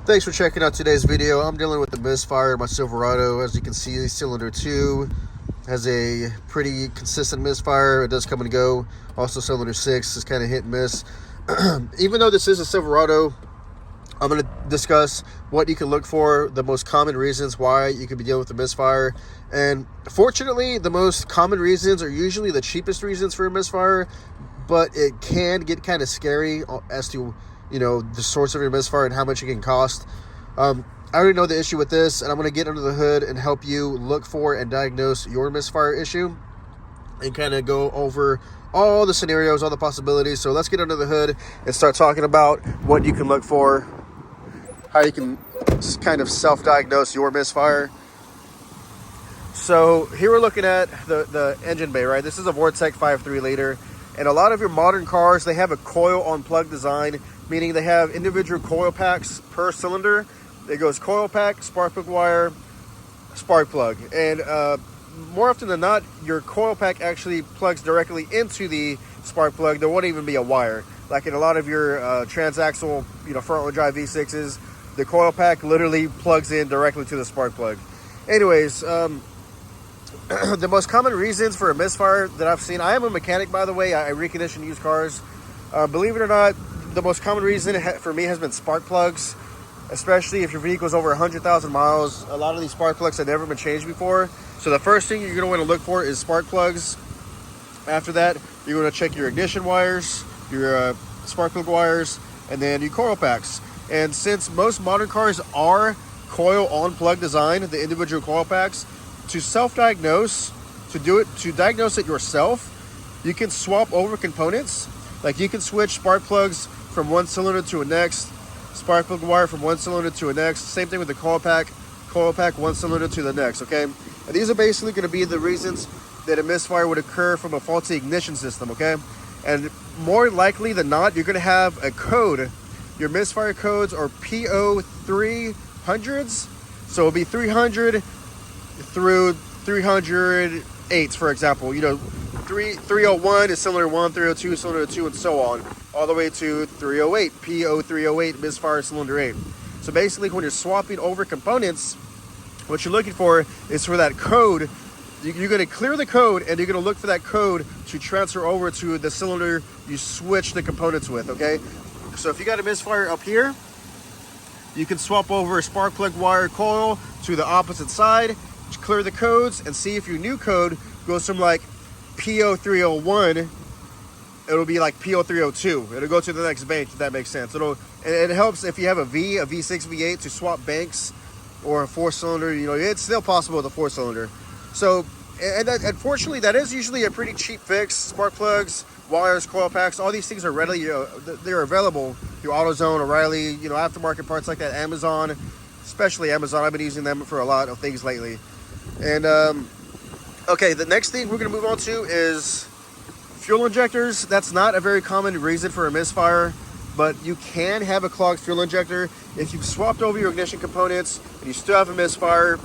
Thanks for checking out today's video. I'm dealing with the Misfire, my Silverado. As you can see, cylinder 2 has a pretty consistent misfire. It does come and go. Also, cylinder 6 is kind of hit and miss. Even though this is a Silverado, I'm going to discuss what you can look for, the most common reasons why you could be dealing with a misfire. And fortunately, the most common reasons are usually the cheapest reasons for a misfire, but it can get kind of scary as to the source of your misfire and how much it can cost. I already know the issue with this, and I'm going to get under the hood and help you look for and diagnose your misfire issue and kind of go over all the scenarios, all the possibilities. So let's get under the hood and start talking about what you can look for, how you can kind of self-diagnose your misfire. So here we're looking at the engine bay, right? This is a Vortec 5.3 liter. And a lot of your modern cars, they have a coil on plug design, meaning they have individual coil packs per cylinder. It goes coil pack, spark plug wire, spark plug. And more often than not, your coil pack actually plugs directly into the spark plug. There won't even be a wire. Like in a lot of your transaxle, front-wheel drive V6s, the coil pack literally plugs in directly to the spark plug. Anyways, the most common reasons for a misfire that I've seen, I am a mechanic, by the way. I recondition used cars. Believe it or not, the most common reason for me has been spark plugs, especially if your vehicle is over 100,000 miles. A lot of these spark plugs have never been changed before. So the first thing you're going to want to look for is spark plugs. After that, you're going to check your ignition wires, your spark plug wires, and then your coil packs. And since most modern cars are coil on plug design, the individual coil packs, to self-diagnose, to diagnose it yourself, you can swap over components. Like you can switch spark plugs from one cylinder to a next, spark plug wire from one cylinder to a next. Same thing with the coil pack one cylinder to the next, okay? And these are basically going to be the reasons that a misfire would occur from a faulty ignition system, okay? And more likely than not, you're going to have a code. Your misfire codes are PO 300s, so it'll be 300 through 308, for example. 301 is cylinder 1, 302 cylinder 2, and so on, all the way to 308, PO 308, misfire cylinder 8. So basically, when you're swapping over components, what you're looking for is for that code. You're going to clear the code, and you're going to look for that code to transfer over to the cylinder you switch the components with, okay? So if you got a misfire up here, you can swap over a spark plug wire coil to the opposite side, clear the codes, and see if your new code goes from like PO301, it'll be like PO302. It'll go to the next bank, if that makes sense. It helps if you have a V6, V8 to swap banks, or a 4-cylinder. It's still possible with a 4-cylinder. So, unfortunately, that is usually a pretty cheap fix. Spark plugs, wires, coil packs, all these things are readily, they're available through AutoZone, O'Reilly, aftermarket parts like that, Amazon, especially Amazon. I've been using them for a lot of things lately. And, okay, the next thing we're going to move on to is fuel injectors. That's not a very common reason for a misfire, but you can have a clogged fuel injector. If you've swapped over your ignition components and you still have a misfire,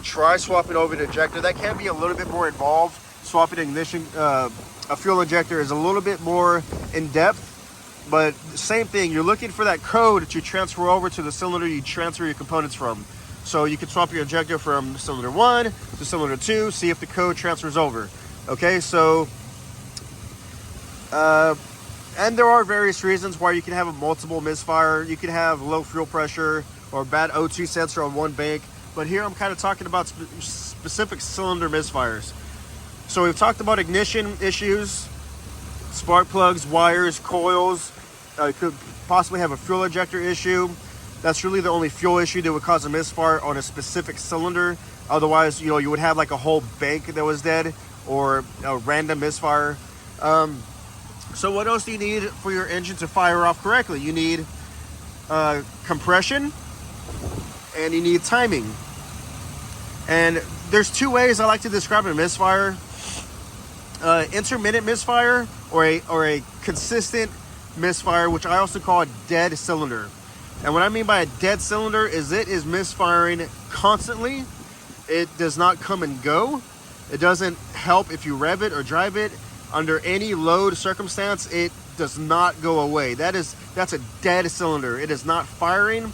try swapping over the injector. That can be a little bit more involved. Swapping ignition, a fuel injector is a little bit more in depth, but same thing. You're looking for that code to transfer over to the cylinder you transfer your components from. So you can swap your injector from cylinder 1 to cylinder 2, see if the code transfers over. Okay, so, and there are various reasons why you can have a multiple misfire. You can have low fuel pressure or bad O2 sensor on one bank. But here I'm kind of talking about specific cylinder misfires. So we've talked about ignition issues, spark plugs, wires, coils. You could possibly have a fuel injector issue. That's really the only fuel issue that would cause a misfire on a specific cylinder. Otherwise, you would have like a whole bank that was dead, or a random misfire. So what else do you need for your engine to fire off correctly? You need compression, and you need timing. And there's two ways I like to describe a misfire. Intermittent misfire, or a consistent misfire, which I also call a dead cylinder. And what I mean by a dead cylinder is it is misfiring constantly. It does not come and go. It doesn't help if you rev it or drive it. Under any load circumstance, it does not go away. That's a dead cylinder. It is not firing.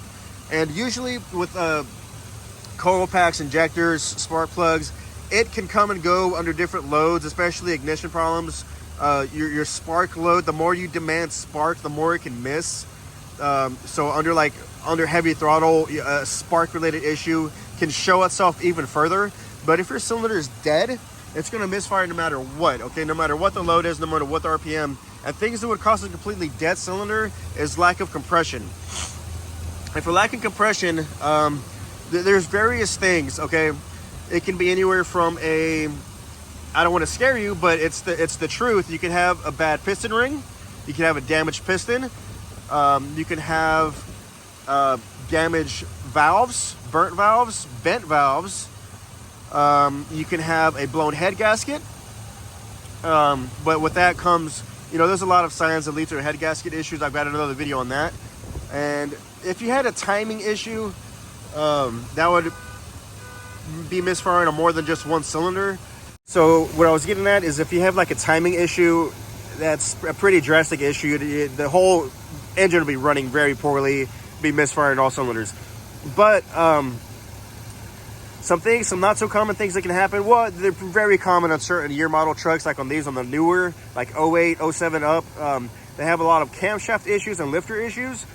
And usually with coil packs, injectors, spark plugs, it can come and go under different loads, especially ignition problems. Your spark load, the more you demand spark, the more it can miss. So under heavy throttle, a spark related issue can show itself even further. But if your cylinder is dead, it's going to misfire no matter what. Okay, no matter what the load is, no matter what the RPM. And things that would cause a completely dead cylinder is lack of compression. And for lack of compression, there's various things. Okay, it can be anywhere from I don't want to scare you, but it's the truth. You can have a bad piston ring, you can have a damaged piston, you can have damaged valves, burnt valves, bent valves. You can have a blown head gasket. But with that comes, there's a lot of signs that lead to head gasket issues. I've got another video on that. And if you had a timing issue, that would be misfiring on more than just one cylinder. So what I was getting at is if you have like a timing issue, that's a pretty drastic issue. The whole engine will be running very poorly, be misfiring all cylinders. But some not so common things that can happen, well, they're very common on certain year model trucks, like on the newer, like 08, 07 up. They have a lot of camshaft issues and lifter issues.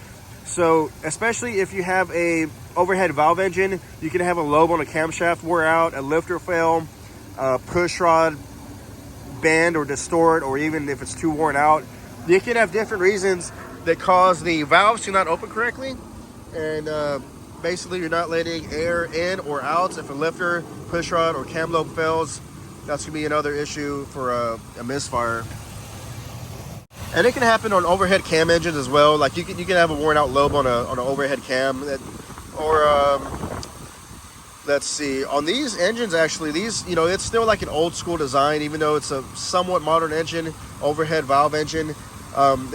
So especially if you have a overhead valve engine, you can have a lobe on a camshaft wear out, a lifter fail, push rod bend or distort, or even if it's too worn out. You can have different reasons that cause the valves to not open correctly, and basically you're not letting air in or out. If a lifter, push rod, or cam lobe fails, that's gonna be another issue for a misfire. And it can happen on overhead cam engines as well. Like you can have a worn out lobe on an overhead cam, or let's see, on these engines, actually, it's still like an old school design, even though it's a somewhat modern engine, overhead valve engine.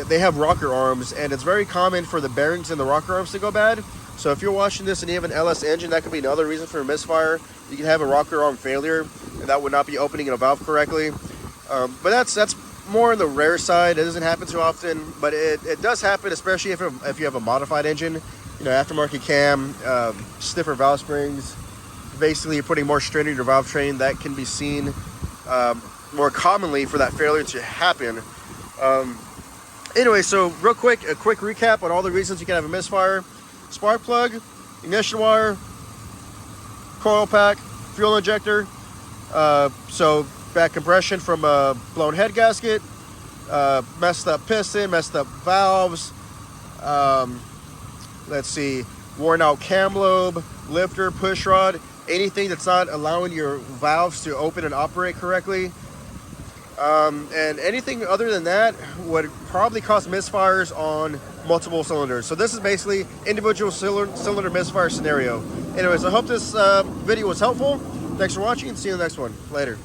They have rocker arms, and it's very common for the bearings in the rocker arms to go bad. So if you're watching this and you have an LS engine, that could be another reason for a misfire. You can have a rocker arm failure, and that would not be opening a valve correctly. But that's more on the rare side. It doesn't happen too often, but it does happen, especially if you have a modified engine, aftermarket cam, stiffer valve springs. Basically, you're putting more strain in your valve train. That can be seen more commonly for that failure to happen. Anyway, so a quick recap on all the reasons you can have a misfire: spark plug, ignition wire, coil pack, fuel injector. So bad compression from a blown head gasket, messed up piston, messed up valves. Let's see, worn out cam lobe, lifter, push rod. Anything that's not allowing your valves to open and operate correctly. And anything other than that would probably cause misfires on multiple cylinders. So this is basically individual cylinder misfire scenario. Anyways, I hope this video was helpful. Thanks for watching, and see you in the next one. Later.